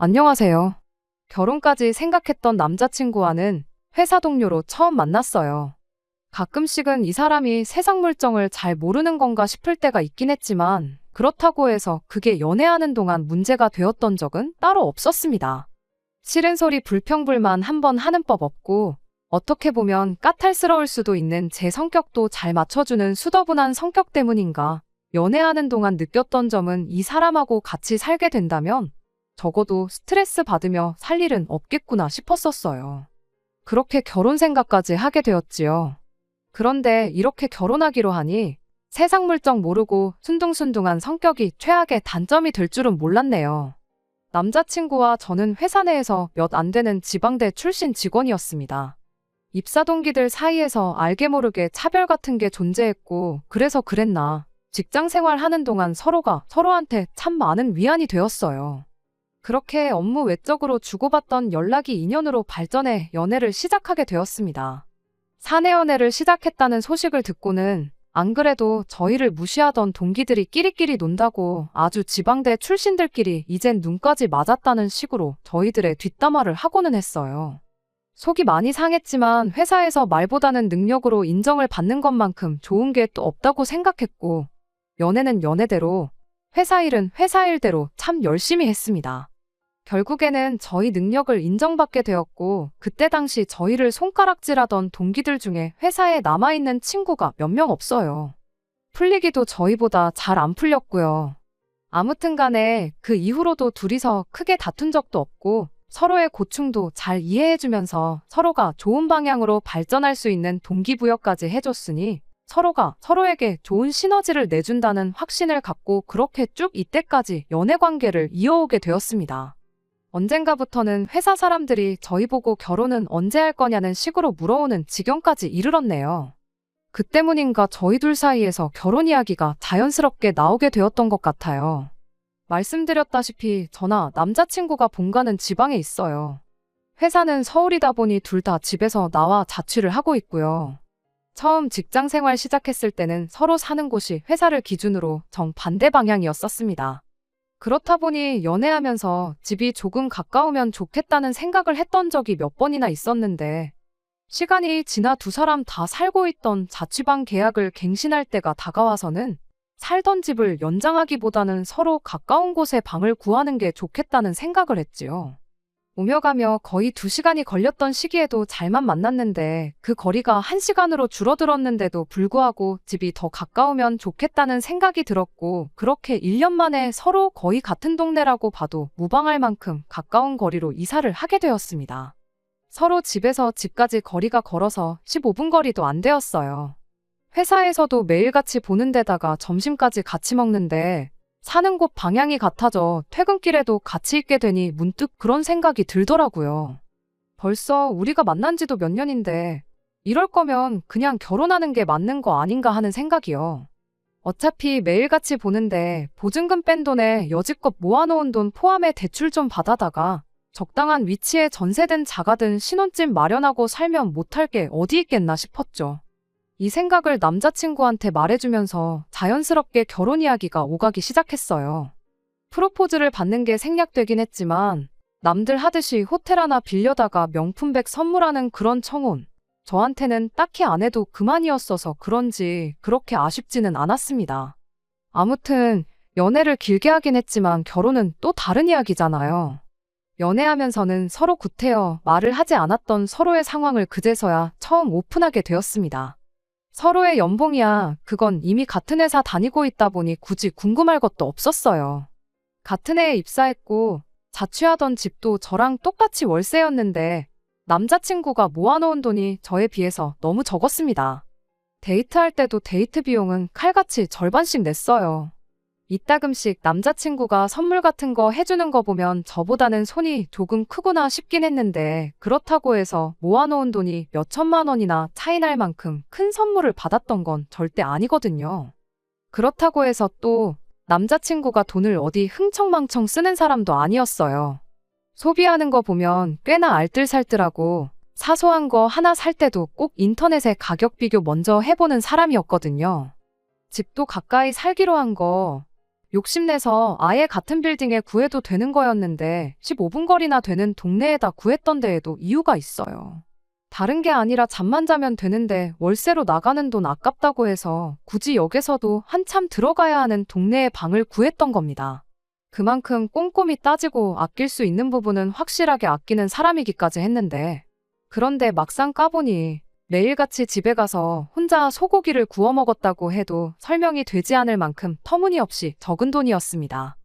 안녕하세요. 결혼까지 생각했던 남자친구와는 회사 동료로 처음 만났어요. 가끔씩은 이 사람이 세상 물정을 잘 모르는 건가 싶을 때가 있긴 했지만 그렇다고 해서 그게 연애하는 동안 문제가 되었던 적은 따로 없었습니다. 싫은 소리 불평불만 한번 하는 법 없고 어떻게 보면 까탈스러울 수도 있는 제 성격도 잘 맞춰주는 수더분한 성격 때문인가 연애하는 동안 느꼈던 점은 이 사람하고 같이 살게 된다면 적어도 스트레스 받으며 살 일은 없겠구나 싶었었어요. 그렇게 결혼 생각까지 하게 되었지요. 그런데 이렇게 결혼하기로 하니 세상 물정 모르고 순둥순둥한 성격이 최악의 단점이 될 줄은 몰랐네요. 남자친구와 저는 회사 내에서 몇 안 되는 지방대 출신 직원이었습니다. 입사 동기들 사이에서 알게 모르게 차별 같은 게 존재했고 그래서 그랬나 직장 생활하는 동안 서로가 서로한테 참 많은 위안이 되었어요. 그렇게 업무 외적으로 주고받던 연락이 인연으로 발전해 연애를 시작하게 되었습니다. 사내 연애를 시작했다는 소식을 듣고는 안 그래도 저희를 무시하던 동기들이 끼리끼리 논다고 아주 지방대 출신들끼리 이젠 눈까지 맞았다는 식으로 저희들의 뒷담화를 하고는 했어요. 속이 많이 상했지만 회사에서 말보다는 능력으로 인정을 받는 것만큼 좋은 게 또 없다고 생각했고 연애는 연애대로 회사 일은 회사 일대로 참 열심히 했습니다. 결국에는 저희 능력을 인정받게 되었고 그때 당시 저희를 손가락질하던 동기들 중에 회사에 남아있는 친구가 몇 명 없어요. 풀리기도 저희보다 잘 안 풀렸고요. 아무튼 간에 그 이후로도 둘이서 크게 다툰 적도 없고 서로의 고충도 잘 이해해주면서 서로가 좋은 방향으로 발전할 수 있는 동기부여까지 해줬으니 서로가 서로에게 좋은 시너지를 내준다는 확신을 갖고 그렇게 쭉 이때까지 연애 관계를 이어오게 되었습니다. 언젠가부터는 회사 사람들이 저희 보고 결혼은 언제 할 거냐는 식으로 물어오는 지경까지 이르렀네요. 그 때문인가 저희 둘 사이에서 결혼 이야기가 자연스럽게 나오게 되었던 것 같아요. 말씀드렸다시피 저나 남자친구가 본가는 지방에 있어요. 회사는 서울이다 보니 둘 다 집에서 나와 자취를 하고 있고요. 처음 직장 생활 시작했을 때는 서로 사는 곳이 회사를 기준으로 정반대 방향이었었습니다. 그렇다 보니 연애하면서 집이 조금 가까우면 좋겠다는 생각을 했던 적이 몇 번이나 있었는데 시간이 지나 두 사람 다 살고 있던 자취방 계약을 갱신할 때가 다가와서는 살던 집을 연장하기보다는 서로 가까운 곳에 방을 구하는 게 좋겠다는 생각을 했지요. 오며 가며 거의 2시간이 걸렸던 시기에도 잘만 만났는데 그 거리가 1시간으로 줄어들었는데도 불구하고 집이 더 가까우면 좋겠다는 생각이 들었고 그렇게 1년 만에 서로 거의 같은 동네라고 봐도 무방할 만큼 가까운 거리로 이사를 하게 되었습니다. 서로 집에서 집까지 거리가 걸어서 15분 거리도 안 되었어요. 회사에서도 매일같이 보는 데다가 점심까지 같이 먹는데 사는 곳 방향이 같아져 퇴근길에도 같이 있게 되니 문득 그런 생각이 들더라고요. 벌써 우리가 만난 지도 몇 년인데 이럴 거면 그냥 결혼하는 게 맞는 거 아닌가 하는 생각이요. 어차피 매일같이 보는데 보증금 뺀 돈에 여지껏 모아놓은 돈 포함해 대출 좀 받아다가 적당한 위치에 전세든 자가든 신혼집 마련하고 살면 못할 게 어디 있겠나 싶었죠. 이 생각을 남자친구한테 말해주면서 자연스럽게 결혼 이야기가 오가기 시작했어요. 프로포즈를 받는 게 생략되긴 했지만 남들 하듯이 호텔 하나 빌려다가 명품백 선물하는 그런 청혼. 저한테는 딱히 안 해도 그만이었어서 그런지 그렇게 아쉽지는 않았습니다. 아무튼 연애를 길게 하긴 했지만 결혼은 또 다른 이야기잖아요. 연애하면서는 서로 구태여 말을 하지 않았던 서로의 상황을 그제서야 처음 오픈하게 되었습니다. 서로의 연봉이야 그건 이미 같은 회사 다니고 있다 보니 굳이 궁금할 것도 없었어요. 같은 해에 입사했고 자취하던 집도 저랑 똑같이 월세였는데 남자친구가 모아놓은 돈이 저에 비해서 너무 적었습니다. 데이트할 때도 데이트 비용은 칼같이 절반씩 냈어요. 이따금씩 남자친구가 선물 같은 거 해주는 거 보면 저보다는 손이 조금 크구나 싶긴 했는데 그렇다고 해서 모아놓은 돈이 몇 천만 원이나 차이 날 만큼 큰 선물을 받았던 건 절대 아니거든요. 그렇다고 해서 또 남자친구가 돈을 어디 흥청망청 쓰는 사람도 아니었어요. 소비하는 거 보면 꽤나 알뜰살뜰하고 사소한 거 하나 살 때도 꼭 인터넷에 가격 비교 먼저 해보는 사람이었거든요. 집도 가까이 살기로 한 거 욕심내서 아예 같은 빌딩에 구해도 되는 거였는데 15분 거리나 되는 동네에다 구했던 데에도 이유가 있어요. 다른 게 아니라 잠만 자면 되는데 월세로 나가는 돈 아깝다고 해서 굳이 역에서도 한참 들어가야 하는 동네에 방을 구했던 겁니다. 그만큼 꼼꼼히 따지고 아낄 수 있는 부분은 확실하게 아끼는 사람이기까지 했는데, 그런데 막상 까보니 매일같이 집에 가서 혼자 소고기를 구워 먹었다고 해도 설명이 되지 않을 만큼 터무니없이 적은 돈이었습니다.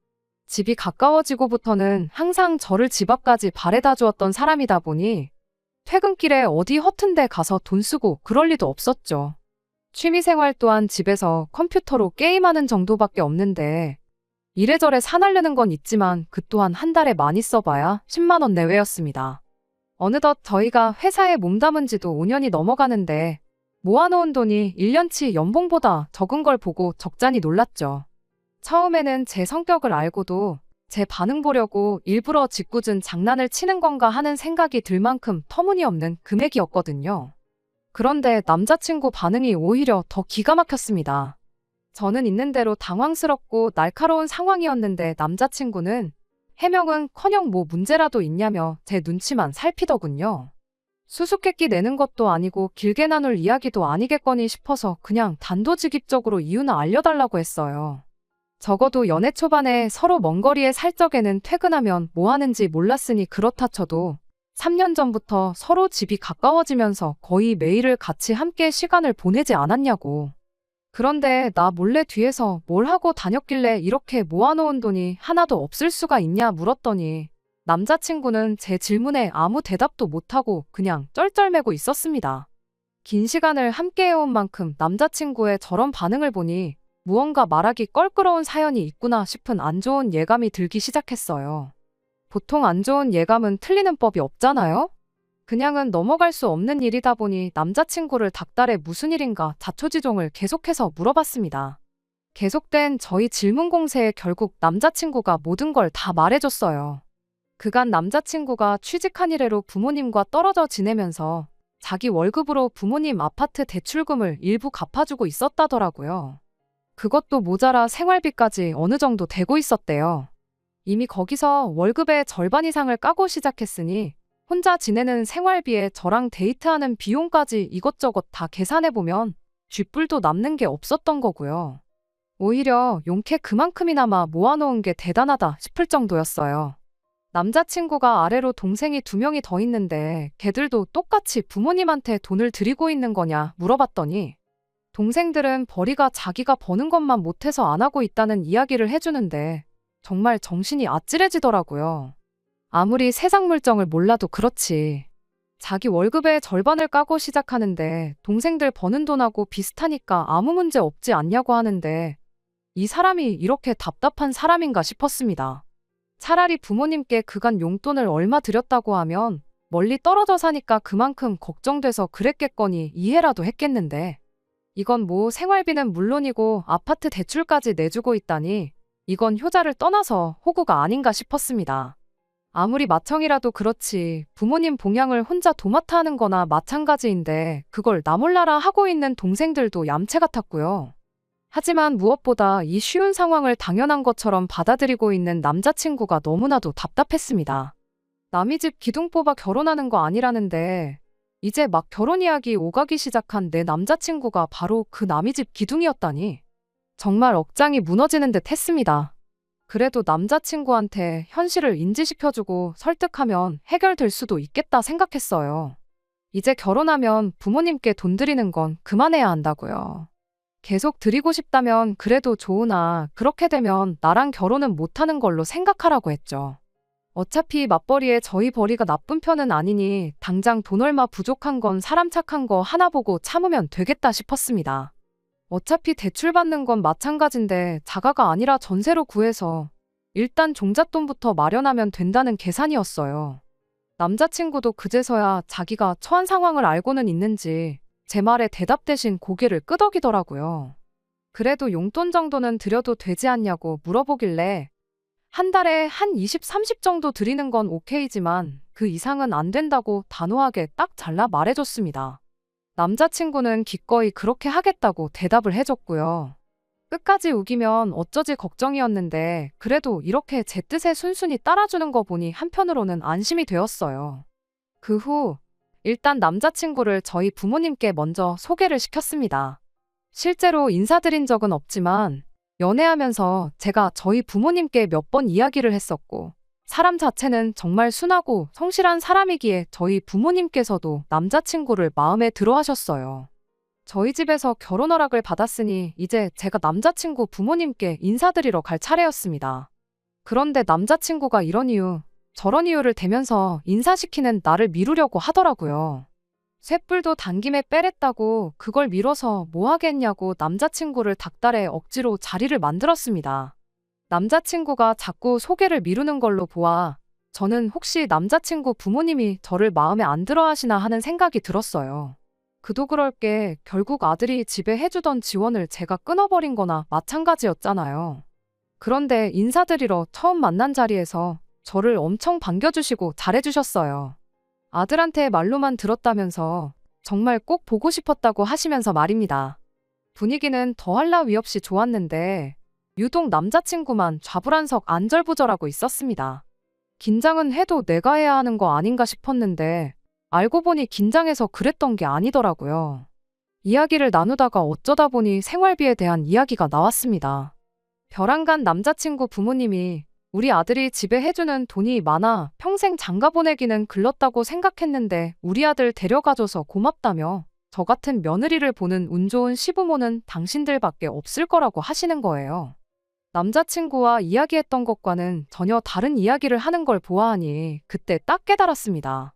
집이 가까워지고부터는 항상 저를 집 앞까지 바래다 주었던 사람이다 보니 퇴근길에 어디 허튼 데 가서 돈 쓰고 그럴 리도 없었죠. 취미생활 또한 집에서 컴퓨터로 게임하는 정도밖에 없는데 이래저래 사나르는 건 있지만 그 또한 한 달에 많이 써봐야 10만 원 내외였습니다. 어느덧 저희가 회사에 몸담은 지도 5년이 넘어가는데 모아놓은 돈이 1년치 연봉보다 적은 걸 보고 적잖이 놀랐죠. 처음에는 제 성격을 알고도 제 반응 보려고 일부러 짓궂은 장난을 치는 건가 하는 생각이 들 만큼 터무니없는 금액이었거든요. 그런데 남자친구 반응이 오히려 더 기가 막혔습니다. 저는 있는 대로 당황스럽고 날카로운 상황이었는데 남자친구는 해명은커녕 뭐 문제라도 있냐며 제 눈치만 살피더군요. 수수께끼 내는 것도 아니고 길게 나눌 이야기도 아니겠거니 싶어서 그냥 단도직입적으로 이유는 알려달라고 했어요. 적어도 연애 초반에 서로 먼 거리에 살 적에는 퇴근하면 뭐 하는지 몰랐으니 그렇다 쳐도 3년 전부터 서로 집이 가까워지면서 거의 매일을 같이 함께 시간을 보내지 않았냐고. 그런데 나 몰래 뒤에서 뭘 하고 다녔길래 이렇게 모아놓은 돈이 하나도 없을 수가 있냐 물었더니 남자친구는 제 질문에 아무 대답도 못하고 그냥 쩔쩔매고 있었습니다. 긴 시간을 함께해온 만큼 남자친구의 저런 반응을 보니 무언가 말하기 껄끄러운 사연이 있구나 싶은 안 좋은 예감이 들기 시작했어요. 보통 안 좋은 예감은 틀리는 법이 없잖아요? 그냥은 넘어갈 수 없는 일이다 보니 남자친구를 닥달해 무슨 일인가 자초지종을 계속해서 물어봤습니다. 계속된 저희 질문 공세에 결국 남자친구가 모든 걸 다 말해줬어요. 그간 남자친구가 취직한 이래로 부모님과 떨어져 지내면서 자기 월급으로 부모님 아파트 대출금을 일부 갚아주고 있었다더라고요. 그것도 모자라 생활비까지 어느 정도 되고 있었대요. 이미 거기서 월급의 절반 이상을 까고 시작했으니 혼자 지내는 생활비에 저랑 데이트하는 비용까지 이것저것 다 계산해보면 쥐뿔도 남는 게 없었던 거고요. 오히려 용케 그만큼이나마 모아놓은 게 대단하다 싶을 정도였어요. 남자친구가 아래로 동생이 2명이 더 있는데 걔들도 똑같이 부모님한테 돈을 드리고 있는 거냐 물어봤더니 동생들은 벌이가 자기가 버는 것만 못해서 안 하고 있다는 이야기를 해주는데 정말 정신이 아찔해지더라고요. 아무리 세상 물정을 몰라도 그렇지. 자기 월급의 절반을 까고 시작하는데 동생들 버는 돈하고 비슷하니까 아무 문제 없지 않냐고 하는데 이 사람이 이렇게 답답한 사람인가 싶었습니다. 차라리 부모님께 그간 용돈을 얼마 드렸다고 하면 멀리 떨어져 사니까 그만큼 걱정돼서 그랬겠거니 이해라도 했겠는데 이건 뭐 생활비는 물론이고 아파트 대출까지 내주고 있다니 이건 효자를 떠나서 호구가 아닌가 싶었습니다. 아무리 맏형이라도 그렇지 부모님 봉양을 혼자 도맡아 하는 거나 마찬가지인데 그걸 나 몰라라 하고 있는 동생들도 얌체 같았고요. 하지만 무엇보다 이 쉬운 상황을 당연한 것처럼 받아들이고 있는 남자친구가 너무나도 답답했습니다. 남의 집 기둥 뽑아 결혼하는 거 아니라는데 이제 막 결혼 이야기 오가기 시작한 내 남자친구가 바로 그 남의 집 기둥이었다니 정말 억장이 무너지는 듯 했습니다. 그래도 남자친구한테 현실을 인지시켜주고 설득하면 해결될 수도 있겠다 생각했어요. 이제 결혼하면 부모님께 돈 드리는 건 그만해야 한다고요. 계속 드리고 싶다면 그래도 좋으나 그렇게 되면 나랑 결혼은 못하는 걸로 생각하라고 했죠. 어차피 맞벌이에 저희 벌이가 나쁜 편은 아니니 당장 돈 얼마 부족한 건 사람 착한 거 하나 보고 참으면 되겠다 싶었습니다. 어차피 대출 받는 건 마찬가지인데 자가가 아니라 전세로 구해서 일단 종잣돈부터 마련하면 된다는 계산이었어요. 남자친구도 그제서야 자기가 처한 상황을 알고는 있는지 제 말에 대답 대신 고개를 끄덕이더라고요. 그래도 용돈 정도는 드려도 되지 않냐고 물어보길래 한 달에 한 20, 30 정도 드리는 건 오케이지만 그 이상은 안 된다고 단호하게 딱 잘라 말해줬습니다. 남자친구는 기꺼이 그렇게 하겠다고 대답을 해줬고요. 끝까지 우기면 어쩌지 걱정이었는데 그래도 이렇게 제 뜻에 순순히 따라주는 거 보니 한편으로는 안심이 되었어요. 그 후 일단 남자친구를 저희 부모님께 먼저 소개를 시켰습니다. 실제로 인사드린 적은 없지만 연애하면서 제가 저희 부모님께 몇 번 이야기를 했었고 사람 자체는 정말 순하고 성실한 사람이기에 저희 부모님께서도 남자친구를 마음에 들어 하셨어요. 저희 집에서 결혼 허락을 받았으니 이제 제가 남자친구 부모님께 인사드리러 갈 차례였습니다. 그런데 남자친구가 이런 이유, 저런 이유를 대면서 인사시키는 나를 미루려고 하더라고요. 쇳불도 당김에 빼랬다고 그걸 미뤄서 뭐 하겠냐고 남자친구를 닥달해 억지로 자리를 만들었습니다. 남자친구가 자꾸 소개를 미루는 걸로 보아 저는 혹시 남자친구 부모님이 저를 마음에 안 들어 하시나 하는 생각이 들었어요. 그도 그럴 게 결국 아들이 집에 해주던 지원을 제가 끊어버린 거나 마찬가지였잖아요. 그런데 인사드리러 처음 만난 자리에서 저를 엄청 반겨주시고 잘해주셨어요. 아들한테 말로만 들었다면서 정말 꼭 보고 싶었다고 하시면서 말입니다. 분위기는 더할 나위 없이 좋았는데 유독 남자친구만 좌불안석 안절부절하고 있었습니다. 긴장은 해도 내가 해야 하는 거 아닌가 싶었는데 알고 보니 긴장해서 그랬던 게 아니더라고요. 이야기를 나누다가 어쩌다 보니 생활비에 대한 이야기가 나왔습니다. 벼랑간 남자친구 부모님이 우리 아들이 집에 해주는 돈이 많아 평생 장가 보내기는 글렀다고 생각했는데 우리 아들 데려가줘서 고맙다며 저 같은 며느리를 보는 운 좋은 시부모는 당신들밖에 없을 거라고 하시는 거예요. 남자친구와 이야기했던 것과는 전혀 다른 이야기를 하는 걸 보아하니 그때 딱 깨달았습니다.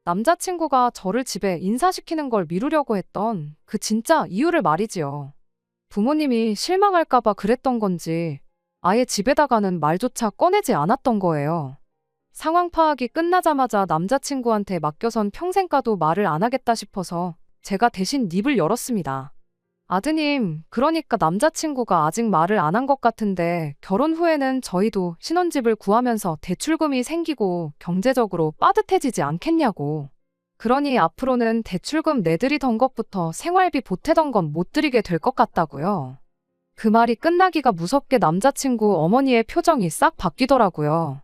남자친구가 저를 집에 인사시키는 걸 미루려고 했던 그 진짜 이유를 말이지요. 부모님이 실망할까봐 그랬던 건지 아예 집에다가는 말조차 꺼내지 않았던 거예요. 상황 파악이 끝나자마자 남자친구한테 맡겨선 평생 가도 말을 안 하겠다 싶어서 제가 대신 입을 열었습니다. 아드님, 그러니까 남자친구가 아직 말을 안 한 것 같은데 결혼 후에는 저희도 신혼집을 구하면서 대출금이 생기고 경제적으로 빠듯해지지 않겠냐고. 그러니 앞으로는 대출금 내드리던 것부터 생활비 보태던 건 못 드리게 될 것 같다고요. 그 말이 끝나기가 무섭게 남자친구 어머니의 표정이 싹 바뀌더라고요.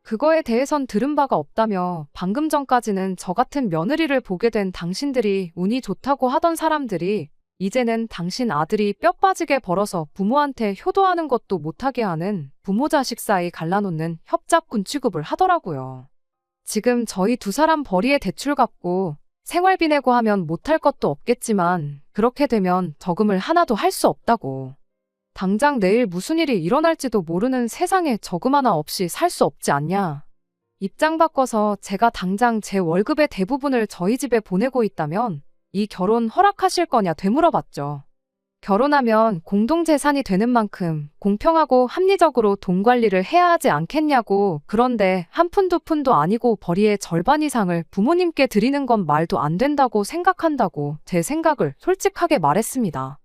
그거에 대해선 들은 바가 없다며 방금 전까지는 저 같은 며느리를 보게 된 당신들이 운이 좋다고 하던 사람들이 이제는 당신 아들이 뼈 빠지게 벌어서 부모한테 효도하는 것도 못하게 하는 부모 자식 사이 갈라놓는 협잡군 취급을 하더라고요. 지금 저희 두 사람 벌이에 대출 갚고 생활비 내고 하면 못할 것도 없겠지만 그렇게 되면 저금을 하나도 할 수 없다고. 당장 내일 무슨 일이 일어날지도 모르는 세상에 저금 하나 없이 살 수 없지 않냐. 입장 바꿔서 제가 당장 제 월급의 대부분을 저희 집에 보내고 있다면 이 결혼 허락하실 거냐 되물어봤죠. 결혼하면 공동재산이 되는 만큼 공평하고 합리적으로 돈 관리를 해야 하지 않겠냐고. 그런데 한 푼 두 푼도 아니고 벌이의 절반 이상을 부모님께 드리는 건 말도 안 된다고 생각한다고 제 생각을 솔직하게 말했습니다.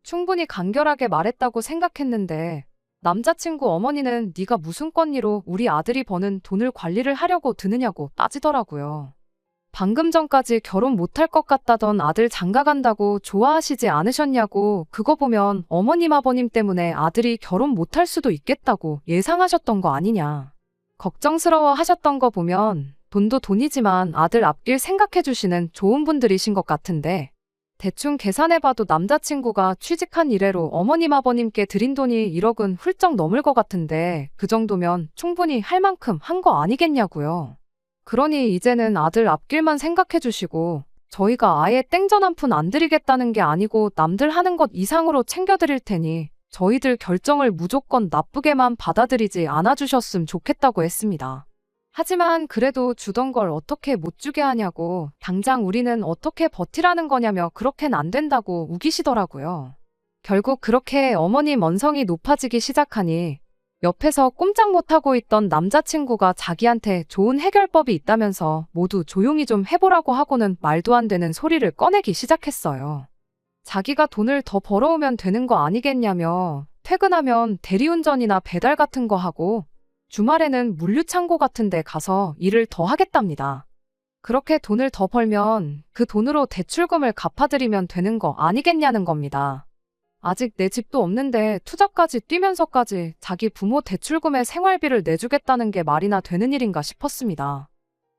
충분히 간결하게 말했다고 생각했는데 남자친구 어머니는 네가 무슨 권리로 우리 아들이 버는 돈을 관리를 하려고 드느냐고 따지더라고요. 방금 전까지 결혼 못할 것 같다던 아들 장가 간다고 좋아하시지 않으셨냐고. 그거 보면 어머님 아버님 때문에 아들이 결혼 못할 수도 있겠다고 예상하셨던 거 아니냐. 걱정스러워 하셨던 거 보면 돈도 돈이지만 아들 앞길 생각해 주시는 좋은 분들이신 것 같은데 대충 계산해봐도 남자친구가 취직한 이래로 어머님 아버님께 드린 돈이 1억은 훌쩍 넘을 것 같은데 그 정도면 충분히 할 만큼 한 거 아니겠냐고요. 그러니 이제는 아들 앞길만 생각해 주시고 저희가 아예 땡전 한 푼 안 드리겠다는 게 아니고 남들 하는 것 이상으로 챙겨드릴 테니 저희들 결정을 무조건 나쁘게만 받아들이지 않아주셨음 좋겠다고 했습니다. 하지만 그래도 주던 걸 어떻게 못 주게 하냐고 당장 우리는 어떻게 버티라는 거냐며 그렇게는 안 된다고 우기시더라고요. 결국 그렇게 어머니 먼성이 높아지기 시작하니 옆에서 꼼짝 못하고 있던 남자친구가 자기한테 좋은 해결법이 있다면서 모두 조용히 좀 해보라고 하고는 말도 안 되는 소리를 꺼내기 시작했어요. 자기가 돈을 더 벌어오면 되는 거 아니겠냐며 퇴근하면 대리운전이나 배달 같은 거 하고 주말에는 물류창고 같은 데 가서 일을 더 하겠답니다. 그렇게 돈을 더 벌면 그 돈으로 대출금을 갚아드리면 되는 거 아니겠냐는 겁니다. 아직 내 집도 없는데 투자까지 뛰면서까지 자기 부모 대출금에 생활비를 내주겠다는 게 말이나 되는 일인가 싶었습니다.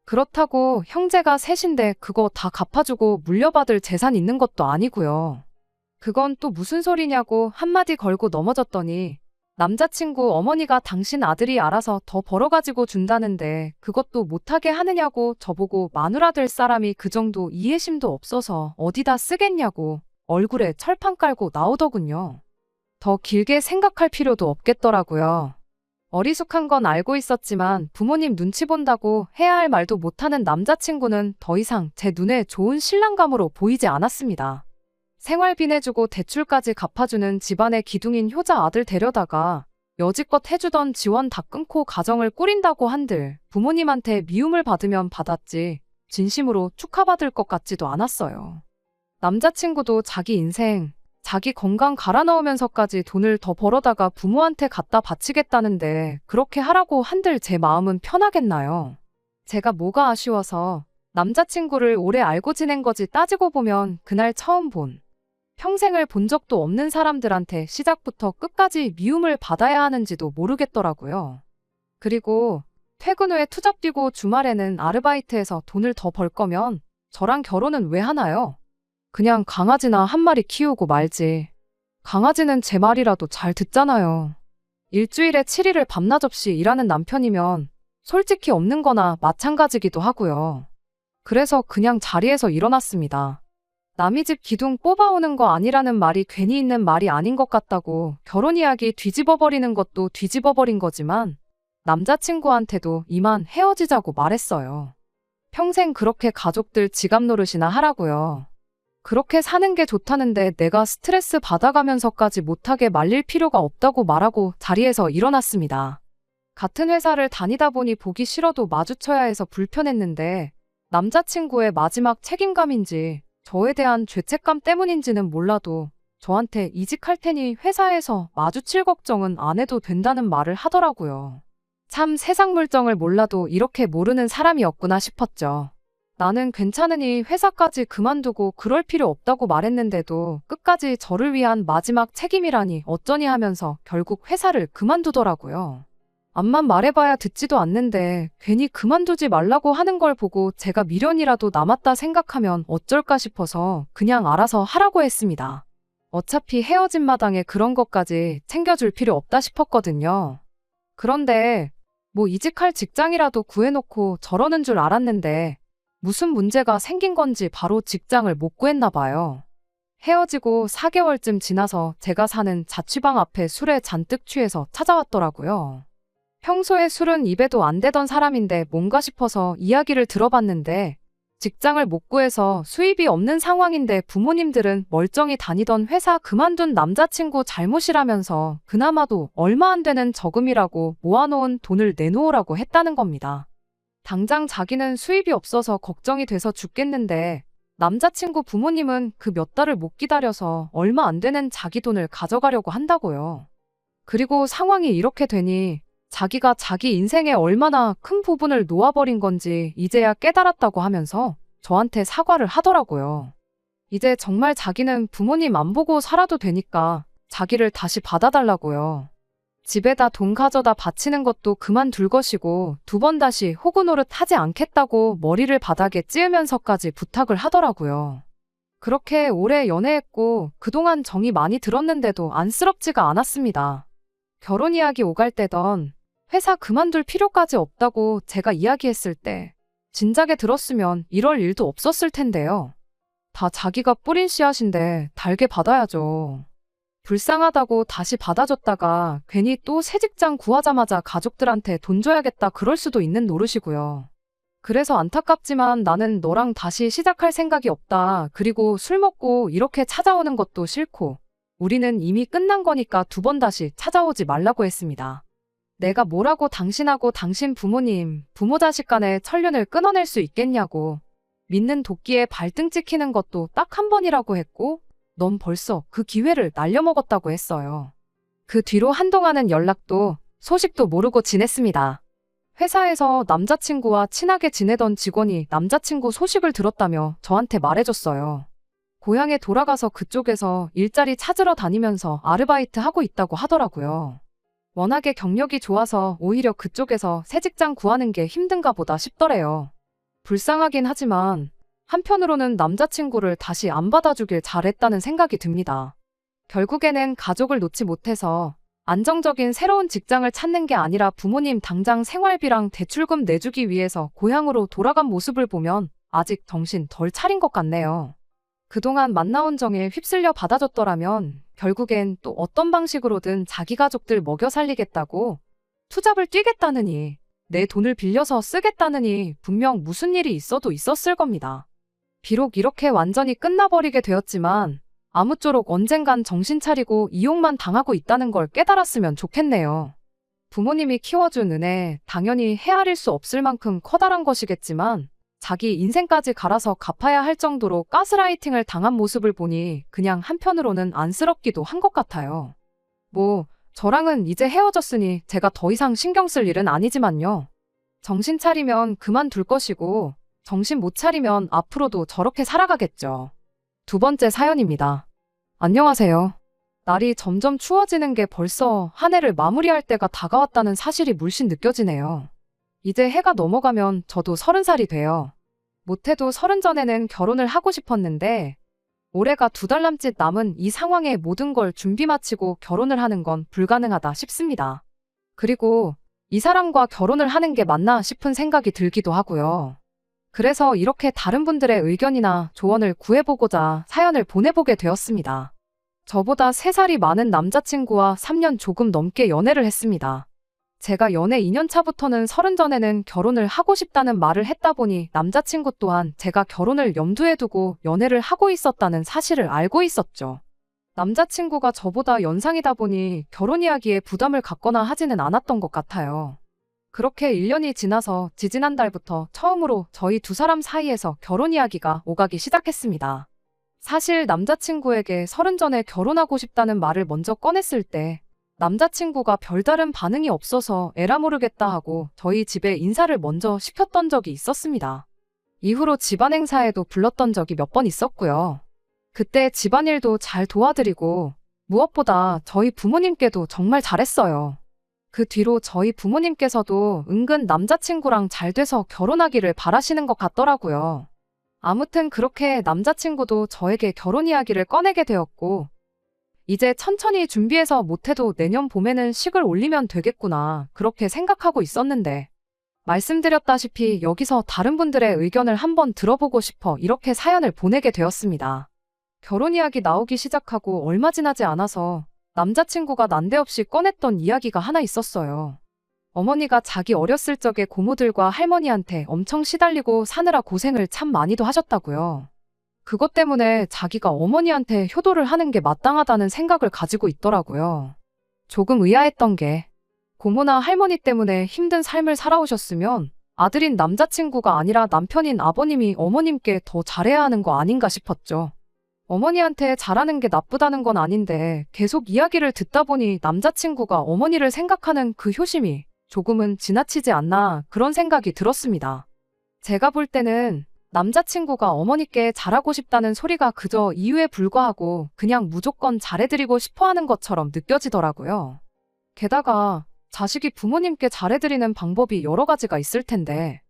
그렇다고 형제가 셋인데 그거 다 갚아주고 물려받을 재산 있는 것도 아니고요. 그건 또 무슨 소리냐고 한마디 걸고 넘어졌더니 남자친구 어머니가 당신 아들이 알아서 더 벌어가지고 준다는데 그것도 못하게 하느냐고 저보고 마누라 될 사람이 그 정도 이해심도 없어서 어디다 쓰겠냐고 얼굴에 철판 깔고 나오더군요. 더 길게 생각할 필요도 없겠더라고요. 어리숙한 건 알고 있었지만 부모님 눈치 본다고 해야 할 말도 못하는 남자친구는 더 이상 제 눈에 좋은 신랑감으로 보이지 않았습니다. 생활비 내주고 대출까지 갚아주는 집안의 기둥인 효자 아들 데려다가 여지껏 해주던 지원 다 끊고 가정을 꾸린다고 한들 부모님한테 미움을 받으면 받았지 진심으로 축하받을 것 같지도 않았어요. 남자친구도 자기 인생, 자기 건강 갈아 넣으면서까지 돈을 더 벌어다가 부모한테 갖다 바치겠다는데 그렇게 하라고 한들 제 마음은 편하겠나요? 제가 뭐가 아쉬워서 남자친구를 오래 알고 지낸 거지 따지고 보면 그날 처음 본 평생을 본 적도 없는 사람들한테 시작부터 끝까지 미움을 받아야 하는지도 모르겠더라고요. 그리고 퇴근 후에 투잡 뛰고 주말에는 아르바이트해서 돈을 더 벌 거면 저랑 결혼은 왜 하나요? 그냥 강아지나 한 마리 키우고 말지. 강아지는 제 말이라도 잘 듣잖아요. 일주일에 7일을 밤낮 없이 일하는 남편이면 솔직히 없는 거나 마찬가지기도 하고요. 그래서 그냥 자리에서 일어났습니다. 남의 집 기둥 뽑아오는 거 아니라는 말이 괜히 있는 말이 아닌 것 같다고 결혼 이야기 뒤집어버리는 것도 뒤집어버린 거지만 남자친구한테도 이만 헤어지자고 말했어요. 평생 그렇게 가족들 지갑 노릇이나 하라고요. 그렇게 사는 게 좋다는데 내가 스트레스 받아가면서까지 못하게 말릴 필요가 없다고 말하고 자리에서 일어났습니다. 같은 회사를 다니다 보니 보기 싫어도 마주쳐야 해서 불편했는데 남자친구의 마지막 책임감인지 저에 대한 죄책감 때문인지는 몰라도 저한테 이직할 테니 회사에서 마주칠 걱정은 안 해도 된다는 말을 하더라고요. 참 세상 물정을 몰라도 이렇게 모르는 사람이었구나 싶었죠. 나는 괜찮으니 회사까지 그만두고 그럴 필요 없다고 말했는데도 끝까지 저를 위한 마지막 책임이라니 어쩌니 하면서 결국 회사를 그만두더라고요. 암만 말해봐야 듣지도 않는데 괜히 그만두지 말라고 하는 걸 보고 제가 미련이라도 남았다 생각하면 어쩔까 싶어서 그냥 알아서 하라고 했습니다. 어차피 헤어진 마당에 그런 것까지 챙겨줄 필요 없다 싶었거든요. 그런데 뭐 이직할 직장이라도 구해놓고 저러는 줄 알았는데 무슨 문제가 생긴 건지 바로 직장을 못 구했나 봐요. 헤어지고 4개월쯤 지나서 제가 사는 자취방 앞에 술에 잔뜩 취해서 찾아왔더라고요. 평소에 술은 입에도 안 대던 사람인데 뭔가 싶어서 이야기를 들어봤는데 직장을 못 구해서 수입이 없는 상황인데 부모님들은 멀쩡히 다니던 회사 그만둔 남자친구 잘못이라면서 그나마도 얼마 안 되는 저금이라고 모아놓은 돈을 내놓으라고 했다는 겁니다. 당장 자기는 수입이 없어서 걱정이 돼서 죽겠는데 남자친구 부모님은 그 몇 달을 못 기다려서 얼마 안 되는 자기 돈을 가져가려고 한다고요. 그리고 상황이 이렇게 되니 자기가 자기 인생에 얼마나 큰 부분을 놓아버린 건지 이제야 깨달았다고 하면서 저한테 사과를 하더라고요. 이제 정말 자기는 부모님 안 보고 살아도 되니까 자기를 다시 받아달라고요. 집에다 돈 가져다 바치는 것도 그만둘 것이고 2번 다시 호구 노릇 하지 않겠다고 머리를 바닥에 찌으면서까지 부탁을 하더라고요. 그렇게 오래 연애했고 그동안 정이 많이 들었는데도 안쓰럽지가 않았습니다. 결혼 이야기 오갈 때던 회사 그만둘 필요까지 없다고 제가 이야기했을 때 진작에 들었으면 이럴 일도 없었을 텐데요. 다 자기가 뿌린 씨앗인데 달게 받아야죠. 불쌍하다고 다시 받아줬다가 괜히 또 새 직장 구하자마자 가족들한테 돈 줘야겠다 그럴 수도 있는 노릇이고요. 그래서 안타깝지만 나는 너랑 다시 시작할 생각이 없다. 그리고 술 먹고 이렇게 찾아오는 것도 싫고 우리는 이미 끝난 거니까 2번 다시 찾아오지 말라고 했습니다. 내가 뭐라고 당신하고 당신 부모님, 부모 자식 간의 천륜을 끊어낼 수 있겠냐고. 믿는 도끼에 발등 찍히는 것도 딱 한 번이라고 했고 넌 벌써 그 기회를 날려먹었다고 했어요. 그 뒤로 한동안은 연락도 소식도 모르고 지냈습니다. 회사에서 남자친구와 친하게 지내던 직원이 남자친구 소식을 들었다며 저한테 말해줬어요. 고향에 돌아가서 그쪽에서 일자리 찾으러 다니면서 아르바이트 하고 있다고 하더라고요. 워낙에 경력이 좋아서 오히려 그쪽에서 새 직장 구하는 게 힘든가 보다 싶더래요. 불쌍하긴 하지만 한편으로는 남자친구를 다시 안 받아주길 잘했다는 생각이 듭니다. 결국에는 가족을 놓지 못해서 안정적인 새로운 직장을 찾는 게 아니라 부모님 당장 생활비랑 대출금 내주기 위해서 고향으로 돌아간 모습을 보면 아직 정신 덜 차린 것 같네요. 그동안 만나온 정에 휩쓸려 받아줬더라면 결국엔 또 어떤 방식으로든 자기 가족들 먹여 살리겠다고 투잡을 뛰겠다느니 내 돈을 빌려서 쓰겠다느니 분명 무슨 일이 있어도 있었을 겁니다. 비록 이렇게 완전히 끝나버리게 되었지만 아무쪼록 언젠간 정신 차리고 이용만 당하고 있다는 걸 깨달았으면 좋겠네요. 부모님이 키워준 은혜 당연히 헤아릴 수 없을 만큼 커다란 것이겠지만 자기 인생까지 갈아서 갚아야 할 정도로 가스라이팅을 당한 모습을 보니 그냥 한편으로는 안쓰럽기도 한 것 같아요. 저랑은 이제 헤어졌으니 제가 더 이상 신경 쓸 일은 아니지만요. 정신 차리면 그만둘 것이고 정신 못 차리면 앞으로도 저렇게 살아가겠죠. 두 번째 사연입니다. 안녕하세요. 날이 점점 추워지는 게 벌써 한 해를 마무리할 때가 다가왔다는 사실이 물씬 느껴지네요. 이제 해가 넘어가면 저도 30살이 돼요. 못해도 30 전에는 결혼을 하고 싶었는데 올해가 2달 남짓 남은 이 상황에 모든 걸 준비 마치고 결혼을 하는 건 불가능하다 싶습니다. 그리고 이 사람과 결혼을 하는 게 맞나 싶은 생각이 들기도 하고요. 그래서 이렇게 다른 분들의 의견이나 조언을 구해보고자 사연을 보내보게 되었습니다. 저보다 3살이 많은 남자친구와 3년 조금 넘게 연애를 했습니다. 제가 연애 2년 차부터는 30 전에는 결혼을 하고 싶다는 말을 했다 보니 남자친구 또한 제가 결혼을 염두에 두고 연애를 하고 있었다는 사실을 알고 있었죠. 남자친구가 저보다 연상이다 보니 결혼 이야기에 부담을 갖거나 하지는 않았던 것 같아요. 그렇게 1년이 지나서 지지난달부터 처음으로 저희 두 사람 사이에서 결혼 이야기가 오가기 시작했습니다. 사실 남자친구에게 30 전에 결혼하고 싶다는 말을 먼저 꺼냈을 때 남자친구가 별다른 반응이 없어서 에라 모르겠다 하고 저희 집에 인사를 먼저 시켰던 적이 있었습니다. 이후로 집안 행사에도 불렀던 적이 몇 번 있었고요. 그때 집안일도 잘 도와드리고 무엇보다 저희 부모님께도 정말 잘했어요. 그 뒤로 저희 부모님께서도 은근 남자친구랑 잘 돼서 결혼하기를 바라시는 것 같더라고요. 아무튼 그렇게 남자친구도 저에게 결혼 이야기를 꺼내게 되었고 이제 천천히 준비해서 못해도 내년 봄에는 식을 올리면 되겠구나 그렇게 생각하고 있었는데 말씀드렸다시피 여기서 다른 분들의 의견을 한번 들어보고 싶어 이렇게 사연을 보내게 되었습니다. 결혼 이야기 나오기 시작하고 얼마 지나지 않아서 남자친구가 난데없이 꺼냈던 이야기가 하나 있었어요. 어머니가 자기 어렸을 적에 고모들과 할머니한테 엄청 시달리고 사느라 고생을 참 많이도 하셨다고요. 그것 때문에 자기가 어머니한테 효도를 하는 게 마땅하다는 생각을 가지고 있더라고요. 조금 의아했던 게 고모나 할머니 때문에 힘든 삶을 살아오셨으면 아들인 남자친구가 아니라 남편인 아버님이 어머님께 더 잘해야 하는 거 아닌가 싶었죠. 어머니한테 잘하는 게 나쁘다는 건 아닌데 계속 이야기를 듣다 보니 남자친구가 어머니를 생각하는 그 효심이 조금은 지나치지 않나 그런 생각이 들었습니다. 제가 볼 때는 남자친구가 어머니께 잘하고 싶다는 소리가 그저 이유에 불과하고 그냥 무조건 잘해드리고 싶어하는 것처럼 느껴지더라고요. 게다가 자식이 부모님께 잘해드리는 방법이 여러 가지가 있을 텐데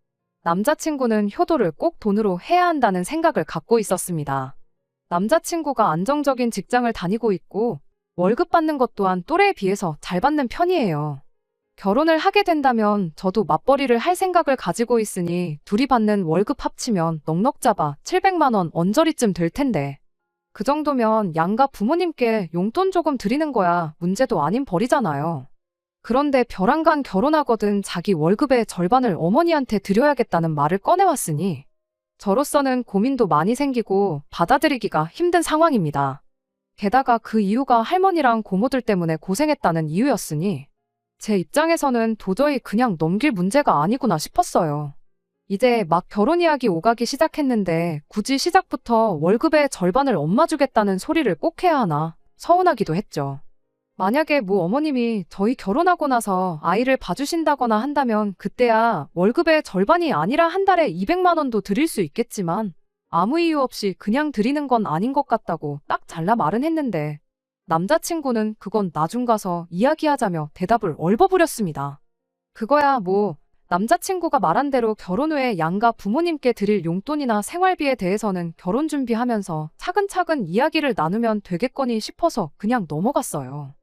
남자친구는 효도를 꼭 돈으로 해야 한다는 생각을 갖고 있었습니다. 남자친구가 안정적인 직장을 다니고 있고 월급 받는 것 또한 또래에 비해서 잘 받는 편이에요. 결혼을 하게 된다면 저도 맞벌이를 할 생각을 가지고 있으니 둘이 받는 월급 합치면 넉넉 잡아 700만 원 언저리쯤 될 텐데 그 정도면 양가 부모님께 용돈 조금 드리는 거야 문제도 아닌 벌이잖아요. 그런데 벼랑간 결혼하거든 자기 월급의 절반을 어머니한테 드려야겠다는 말을 꺼내왔으니 저로서는 고민도 많이 생기고 받아들이기가 힘든 상황입니다. 게다가 그 이유가 할머니랑 고모들 때문에 고생했다는 이유였으니 제 입장에서는 도저히 그냥 넘길 문제가 아니구나 싶었어요. 이제 막 결혼 이야기 오가기 시작했는데 굳이 시작부터 월급의 절반을 엄마 주겠다는 소리를 꼭 해야 하나 서운하기도 했죠. 만약에 어머님이 저희 결혼하고 나서 아이를 봐주신다거나 한다면 그때야 월급의 절반이 아니라 한 달에 200만 원도 드릴 수 있겠지만 아무 이유 없이 그냥 드리는 건 아닌 것 같다고 딱 잘라 말은 했는데 남자친구는 그건 나중 가서 이야기하자며 대답을 얼버무렸습니다. 그거야 뭐 남자친구가 말한 대로 결혼 후에 양가 부모님께 드릴 용돈이나 생활비에 대해서는 결혼 준비하면서 차근차근 이야기를 나누면 되겠거니 싶어서 그냥 넘어갔어요.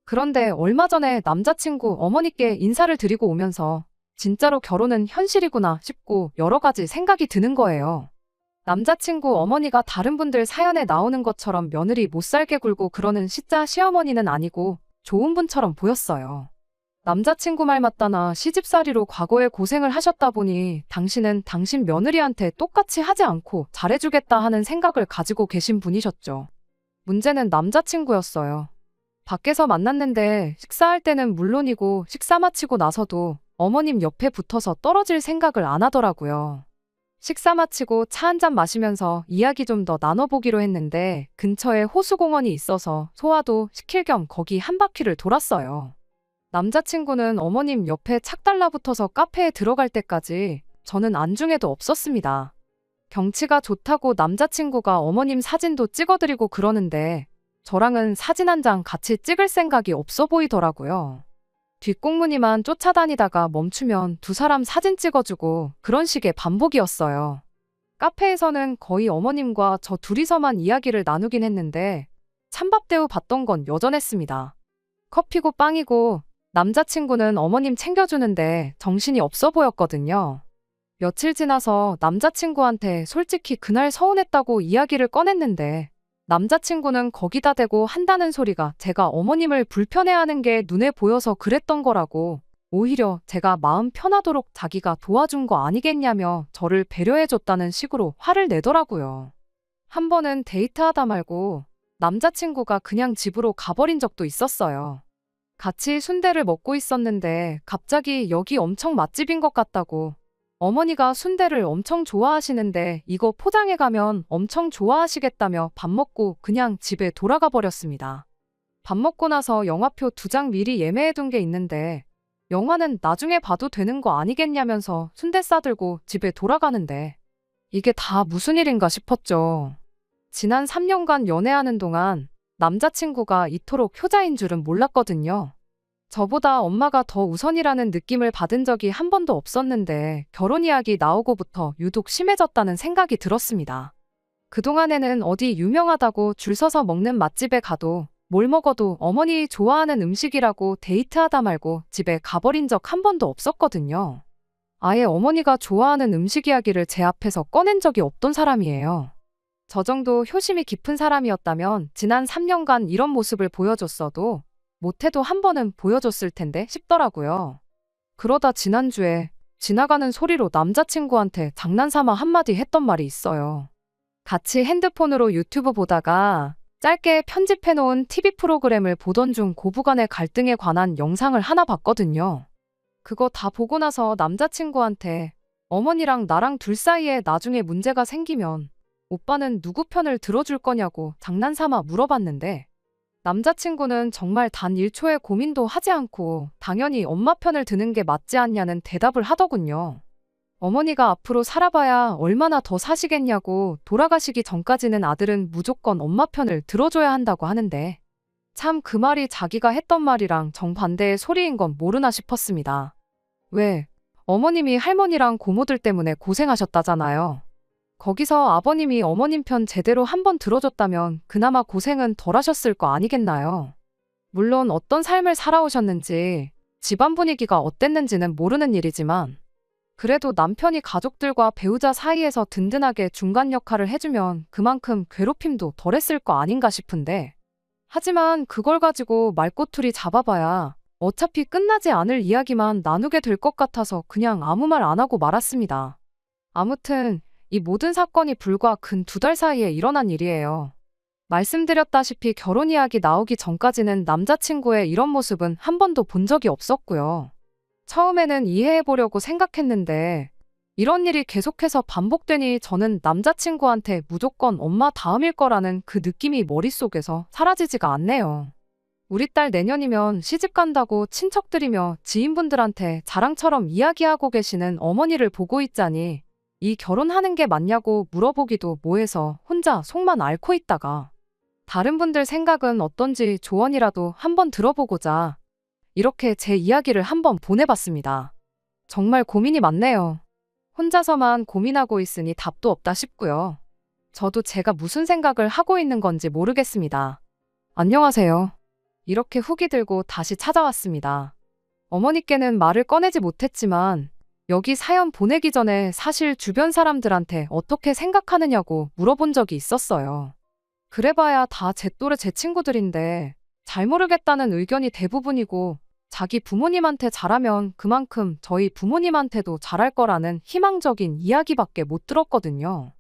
그런데 얼마 전에 남자친구 어머니께 인사를 드리고 오면서 진짜로 결혼은 현실이구나 싶고 여러 가지 생각이 드는 거예요. 남자친구 어머니가 다른 분들 사연에 나오는 것처럼 며느리 못 살게 굴고 그러는 시짜 시어머니는 아니고 좋은 분처럼 보였어요. 남자친구 말 맞다나 시집살이로 과거에 고생을 하셨다 보니 당신은 당신 며느리한테 똑같이 하지 않고 잘해주겠다 하는 생각을 가지고 계신 분이셨죠. 문제는 남자친구였어요. 밖에서 만났는데 식사할 때는 물론이고 식사 마치고 나서도 어머님 옆에 붙어서 떨어질 생각을 안 하더라고요. 식사 마치고 차 한잔 마시면서 이야기 좀 더 나눠보기로 했는데 근처에 호수공원이 있어서 소화도 시킬 겸 거기 한 바퀴를 돌았어요. 남자친구는 어머님 옆에 착 달라붙어서 카페에 들어갈 때까지 저는 안중에도 없었습니다. 경치가 좋다고 남자친구가 어머님 사진도 찍어드리고 그러는데 저랑은 사진 한 장 같이 찍을 생각이 없어 보이더라고요. 뒷공무니만 쫓아다니다가 멈추면 두 사람 사진 찍어주고 그런 식의 반복이었어요. 카페에서는 거의 어머님과 저 둘이서만 이야기를 나누긴 했는데 찬밥 대우 받던 건 여전했습니다. 커피고 빵이고 남자친구는 어머님 챙겨주는데 정신이 없어 보였거든요. 며칠 지나서 남자친구한테 솔직히 그날 서운했다고 이야기를 꺼냈는데 남자친구는 거기다 대고 한다는 소리가 제가 어머님을 불편해하는 게 눈에 보여서 그랬던 거라고 오히려 제가 마음 편하도록 자기가 도와준 거 아니겠냐며 저를 배려해줬다는 식으로 화를 내더라고요. 한 번은 데이트하다 말고 남자친구가 그냥 집으로 가버린 적도 있었어요. 같이 순대를 먹고 있었는데 갑자기 여기 엄청 맛집인 것 같다고 어머니가 순대를 엄청 좋아하시는데 이거 포장해 가면 엄청 좋아하시겠다며 밥 먹고 그냥 집에 돌아가 버렸습니다. 밥 먹고 나서 영화표 2장 미리 예매해둔 게 있는데 영화는 나중에 봐도 되는 거 아니겠냐면서 순대 싸들고 집에 돌아가는데 이게 다 무슨 일인가 싶었죠. 지난 3년간 연애하는 동안 남자친구가 이토록 효자인 줄은 몰랐거든요. 저보다 엄마가 더 우선이라는 느낌을 받은 적이 한 번도 없었는데 결혼 이야기 나오고부터 유독 심해졌다는 생각이 들었습니다. 그동안에는 어디 유명하다고 줄 서서 먹는 맛집에 가도 뭘 먹어도 어머니 좋아하는 음식이라고 데이트하다 말고 집에 가버린 적 한 번도 없었거든요. 아예 어머니가 좋아하는 음식 이야기를 제 앞에서 꺼낸 적이 없던 사람이에요. 저 정도 효심이 깊은 사람이었다면 지난 3년간 이런 모습을 보여줬어도 못해도 한 번은 보여줬을 텐데 싶더라고요. 그러다 지난주에 지나가는 소리로 남자친구한테 장난삼아 한마디 했던 말이 있어요. 같이 핸드폰으로 유튜브 보다가 짧게 편집해놓은 TV 프로그램을 보던 중 고부간의 갈등에 관한 영상을 하나 봤거든요. 그거 다 보고 나서 남자친구한테 어머니랑 나랑 둘 사이에 나중에 문제가 생기면 오빠는 누구 편을 들어줄 거냐고 장난삼아 물어봤는데 남자친구는 정말 단 1초의 고민도 하지 않고 당연히 엄마 편을 드는 게 맞지 않냐는 대답을 하더군요. 어머니가 앞으로 살아봐야 얼마나 더 사시겠냐고 돌아가시기 전까지는 아들은 무조건 엄마 편을 들어줘야 한다고 하는데 참 그 말이 자기가 했던 말이랑 정반대의 소리인 건 모르나 싶었습니다. 왜? 어머님이 할머니랑 고모들 때문에 고생하셨다잖아요. 거기서 아버님이 어머님 편 제대로 한번 들어줬다면 그나마 고생은 덜 하셨을 거 아니겠나요? 물론 어떤 삶을 살아오셨는지 집안 분위기가 어땠는지는 모르는 일이지만 그래도 남편이 가족들과 배우자 사이에서 든든하게 중간 역할을 해주면 그만큼 괴롭힘도 덜했을 거 아닌가 싶은데 하지만 그걸 가지고 말꼬투리 잡아봐야 어차피 끝나지 않을 이야기만 나누게 될 것 같아서 그냥 아무 말 안 하고 말았습니다. 아무튼 이 모든 사건이 불과 근 2달 사이에 일어난 일이에요. 말씀드렸다시피 결혼 이야기 나오기 전까지는 남자친구의 이런 모습은 한 번도 본 적이 없었고요. 처음에는 이해해보려고 생각했는데 이런 일이 계속해서 반복되니 저는 남자친구한테 무조건 엄마 다음일 거라는 그 느낌이 머릿속에서 사라지지가 않네요. 우리 딸 내년이면 시집 간다고 친척들이며 지인분들한테 자랑처럼 이야기하고 계시는 어머니를 보고 있자니 이 결혼하는 게 맞냐고 물어보기도 뭐해서 혼자 속만 앓고 있다가 다른 분들 생각은 어떤지 조언이라도 한번 들어보고자 이렇게 제 이야기를 한번 보내봤습니다. 정말 고민이 많네요. 혼자서만 고민하고 있으니 답도 없다 싶고요. 저도 제가 무슨 생각을 하고 있는 건지 모르겠습니다. 안녕하세요. 이렇게 후기 들고 다시 찾아왔습니다. 어머니께는 말을 꺼내지 못했지만 여기 사연 보내기 전에 사실 주변 사람들한테 어떻게 생각하느냐고 물어본 적이 있었어요. 그래봐야 다 제 또래 제 친구들인데 잘 모르겠다는 의견이 대부분이고 자기 부모님한테 잘하면 그만큼 저희 부모님한테도 잘할 거라는 희망적인 이야기밖에 못 들었거든요.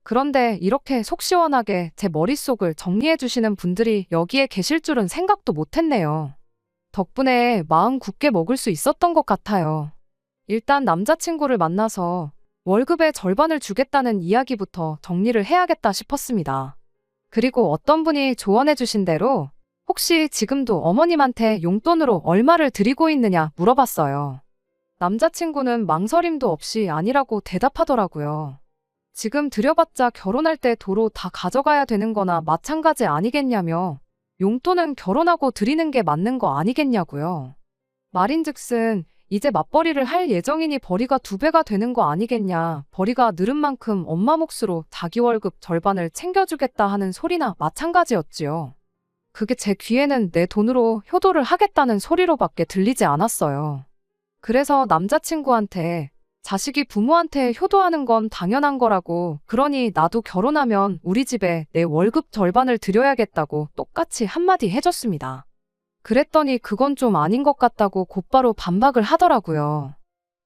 그런데 이렇게 속 시원하게 제 머릿속을 정리해 주시는 분들이 여기에 계실 줄은 생각도 못 했네요. 덕분에 마음 굳게 먹을 수 있었던 것 같아요. 일단 남자친구를 만나서 월급의 절반을 주겠다는 이야기부터 정리를 해야겠다 싶었습니다. 그리고 어떤 분이 조언해 주신 대로 혹시 지금도 어머님한테 용돈으로 얼마를 드리고 있느냐 물어봤어요. 남자친구는 망설임도 없이 아니라고 대답하더라고요. 지금 드려봤자 결혼할 때 도로 다 가져가야 되는 거나 마찬가지 아니겠냐며 용돈은 결혼하고 드리는 게 맞는 거 아니겠냐고요. 말인즉슨 이제 맞벌이를 할 예정이니 벌이가 2배가 되는 거 아니겠냐. 벌이가 늘은 만큼 엄마 몫으로 자기 월급 절반을 챙겨주겠다 하는 소리나 마찬가지였지요. 그게 제 귀에는 내 돈으로 효도를 하겠다는 소리로밖에 들리지 않았어요. 그래서 남자친구한테 자식이 부모한테 효도하는 건 당연한 거라고, 그러니 나도 결혼하면 우리 집에 내 월급 절반을 드려야겠다고 똑같이 한마디 해줬습니다. 그랬더니 그건 좀 아닌 것 같다고 곧바로 반박을 하더라고요.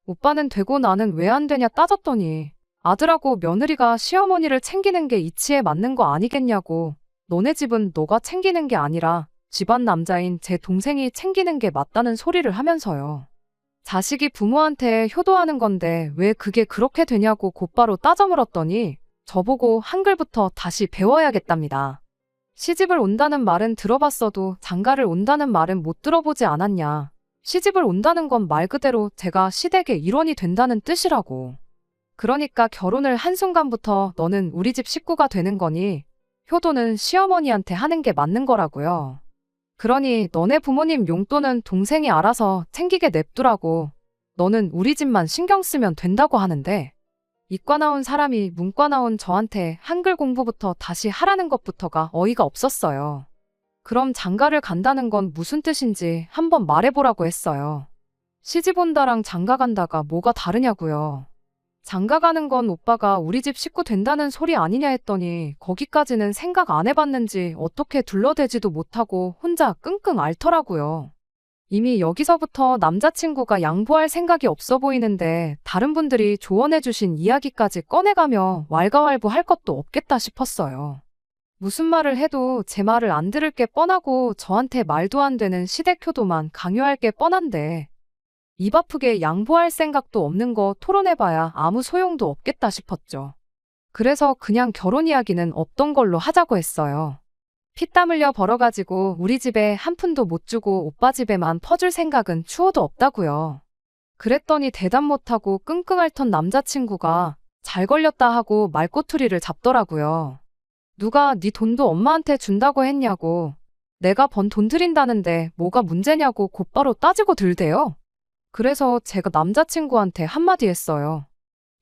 오빠는 되고 나는 왜 안 되냐 따졌더니 아들하고 며느리가 시어머니를 챙기는 게 이치에 맞는 거 아니겠냐고, 너네 집은 너가 챙기는 게 아니라 집안 남자인 제 동생이 챙기는 게 맞다는 소리를 하면서요. 자식이 부모한테 효도하는 건데 왜 그게 그렇게 되냐고 곧바로 따져 물었더니 저보고 한글부터 다시 배워야겠답니다. 시집을 온다는 말은 들어봤어도 장가를 온다는 말은 못 들어보지 않았냐. 시집을 온다는 건 말 그대로 제가 시댁의 일원이 된다는 뜻이라고. 그러니까 결혼을 한순간부터 너는 우리 집 식구가 되는 거니 효도는 시어머니한테 하는 게 맞는 거라고요. 그러니 너네 부모님 용돈은 동생이 알아서 챙기게 냅두라고. 너는 우리 집만 신경 쓰면 된다고 하는데 이과 나온 사람이 문과 나온 저한테 한글 공부부터 다시 하라는 것부터가 어이가 없었어요. 그럼 장가를 간다는 건 무슨 뜻인지 한번 말해보라고 했어요. 시집 온다랑 장가 간다가 뭐가 다르냐고요. 장가 가는 건 오빠가 우리 집 식구 된다는 소리 아니냐 했더니 거기까지는 생각 안 해봤는지 어떻게 둘러대지도 못하고 혼자 끙끙 앓더라고요. 이미 여기서부터 남자친구가 양보할 생각이 없어 보이는데 다른 분들이 조언해주신 이야기까지 꺼내가며 왈가왈부할 것도 없겠다 싶었어요. 무슨 말을 해도 제 말을 안 들을 게 뻔하고 저한테 말도 안 되는 시댁효도만 강요할 게 뻔한데 입 아프게 양보할 생각도 없는 거 토론해봐야 아무 소용도 없겠다 싶었죠. 그래서 그냥 결혼 이야기는 없던 걸로 하자고 했어요. 피땀 흘려 벌어가지고 우리 집에 한 푼도 못 주고 오빠 집에만 퍼줄 생각은 추호도 없다고요. 그랬더니 대답 못하고 끙끙 앓던 남자친구가 잘 걸렸다 하고 말꼬투리를 잡더라고요. 누가 네 돈도 엄마한테 준다고 했냐고. 내가 번 돈 드린다는데 뭐가 문제냐고 곧바로 따지고 들대요. 그래서 제가 남자친구한테 한마디 했어요.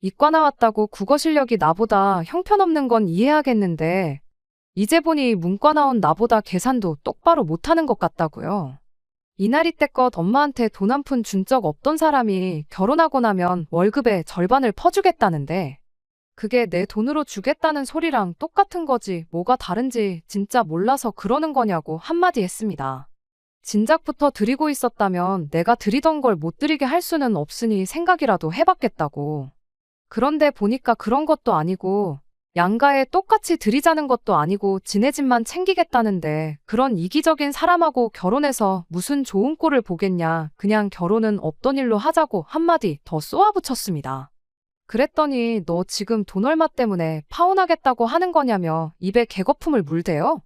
이과 나왔다고 국어 실력이 나보다 형편없는 건 이해하겠는데 이제 보니 문과 나온 나보다 계산도 똑바로 못하는 것 같다고요. 이날이 때껏 엄마한테 돈 한 푼 준 적 없던 사람이 결혼하고 나면 월급의 절반을 퍼주겠다는데 그게 내 돈으로 주겠다는 소리랑 똑같은 거지 뭐가 다른지 진짜 몰라서 그러는 거냐고 한마디 했습니다. 진작부터 드리고 있었다면 내가 드리던 걸 못 드리게 할 수는 없으니 생각이라도 해봤겠다고. 그런데 보니까 그런 것도 아니고 양가에 똑같이 드리자는 것도 아니고 지네 집만 챙기겠다는데 그런 이기적인 사람하고 결혼해서 무슨 좋은 꼴을 보겠냐. 그냥 결혼은 없던 일로 하자고 한마디 더 쏘아붙였습니다. 그랬더니 너 지금 돈 얼마 때문에 파혼하겠다고 하는 거냐며 입에 개거품을 물대요.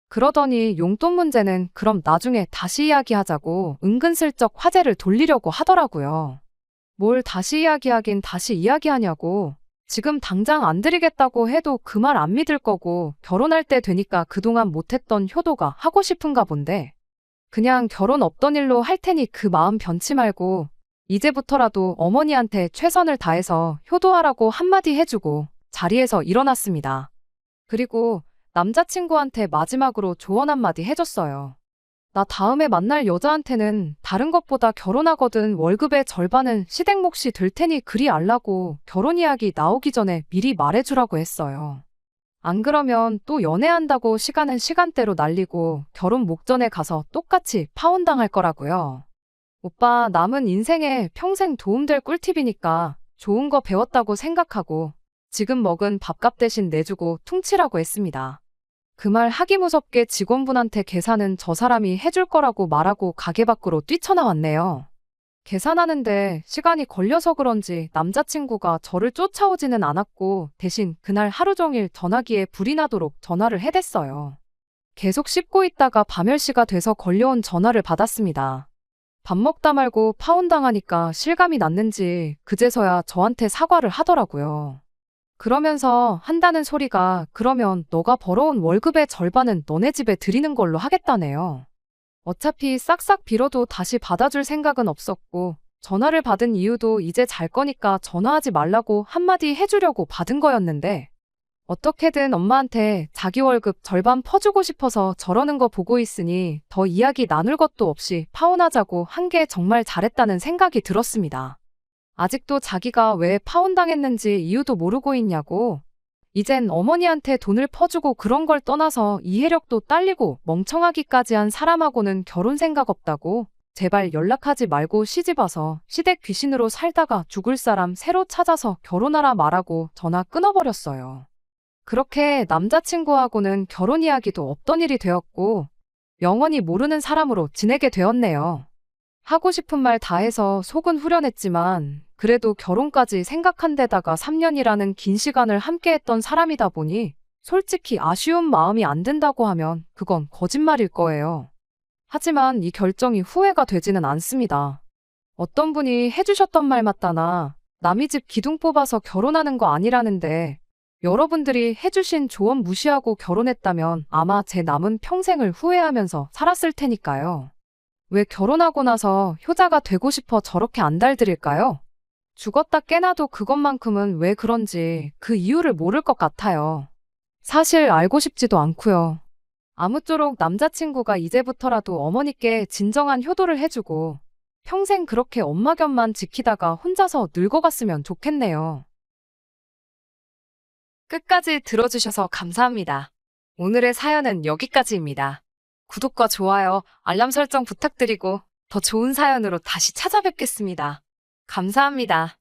그러더니 용돈 문제는 그럼 나중에 다시 이야기하자고 은근슬쩍 화제를 돌리려고 하더라고요. 뭘 다시 이야기하긴 다시 이야기하냐고. 지금 당장 안 드리겠다고 해도 그 말 안 믿을 거고 결혼할 때 되니까 그동안 못했던 효도가 하고 싶은가 본데 그냥 결혼 없던 일로 할 테니 그 마음 변치 말고 이제부터라도 어머니한테 최선을 다해서 효도하라고 한마디 해주고 자리에서 일어났습니다. 그리고 남자친구한테 마지막으로 조언 한마디 해줬어요. 나 다음에 만날 여자한테는 다른 것보다 결혼하거든 월급의 절반은 시댁 몫이 될 테니 그리 알라고 결혼 이야기 나오기 전에 미리 말해주라고 했어요. 안 그러면 또 연애한다고 시간은 시간대로 날리고 결혼 목전에 가서 똑같이 파혼당할 거라고요. 오빠 남은 인생에 평생 도움될 꿀팁이니까 좋은 거 배웠다고 생각하고 지금 먹은 밥값 대신 내주고 퉁치라고 했습니다. 그 말 하기 무섭게 직원분한테 계산은 저 사람이 해줄 거라고 말하고 가게 밖으로 뛰쳐나왔네요. 계산하는데 시간이 걸려서 그런지 남자친구가 저를 쫓아오지는 않았고 대신 그날 하루 종일 전화기에 불이 나도록 전화를 해댔어요. 계속 씹고 있다가 밤10시가 돼서 걸려온 전화를 받았습니다. 밥 먹다 말고 파혼당하니까 실감이 났는지 그제서야 저한테 사과를 하더라고요. 그러면서 한다는 소리가 그러면 너가 벌어온 월급의 절반은 너네 집에 드리는 걸로 하겠다네요. 어차피 싹싹 빌어도 다시 받아줄 생각은 없었고 전화를 받은 이유도 이제 잘 거니까 전화하지 말라고 한마디 해주려고 받은 거였는데 어떻게든 엄마한테 자기 월급 절반 퍼주고 싶어서 저러는 거 보고 있으니 더 이야기 나눌 것도 없이 파혼하자고 한 게 정말 잘했다는 생각이 들었습니다. 아직도 자기가 왜 파혼당했는지 이유도 모르고 있냐고. 이젠 어머니한테 돈을 퍼주고 그런 걸 떠나서 이해력도 딸리고 멍청하기까지 한 사람하고는 결혼 생각 없다고. 제발 연락하지 말고 시집와서 시댁 귀신으로 살다가 죽을 사람 새로 찾아서 결혼하라 말하고 전화 끊어버렸어요. 그렇게 남자친구하고는 결혼 이야기도 없던 일이 되었고 영원히 모르는 사람으로 지내게 되었네요. 하고 싶은 말 다 해서 속은 후련했지만 그래도 결혼까지 생각한 데다가 3년이라는 긴 시간을 함께했던 사람이다 보니 솔직히 아쉬운 마음이 안 든다고 하면 그건 거짓말일 거예요. 하지만 이 결정이 후회가 되지는 않습니다. 어떤 분이 해주셨던 말 맞다나 남의 집 기둥 뽑아서 결혼하는 거 아니라는데 여러분들이 해주신 조언 무시하고 결혼했다면 아마 제 남은 평생을 후회하면서 살았을 테니까요. 왜 결혼하고 나서 효자가 되고 싶어 저렇게 안달들일까요? 죽었다 깨나도 그것만큼은 왜 그런지 그 이유를 모를 것 같아요. 사실 알고 싶지도 않고요. 아무쪼록 남자친구가 이제부터라도 어머니께 진정한 효도를 해주고 평생 그렇게 엄마 곁만 지키다가 혼자서 늙어갔으면 좋겠네요. 끝까지 들어주셔서 감사합니다. 오늘의 사연은 여기까지입니다. 구독과 좋아요, 알람 설정 부탁드리고 더 좋은 사연으로 다시 찾아뵙겠습니다. 감사합니다.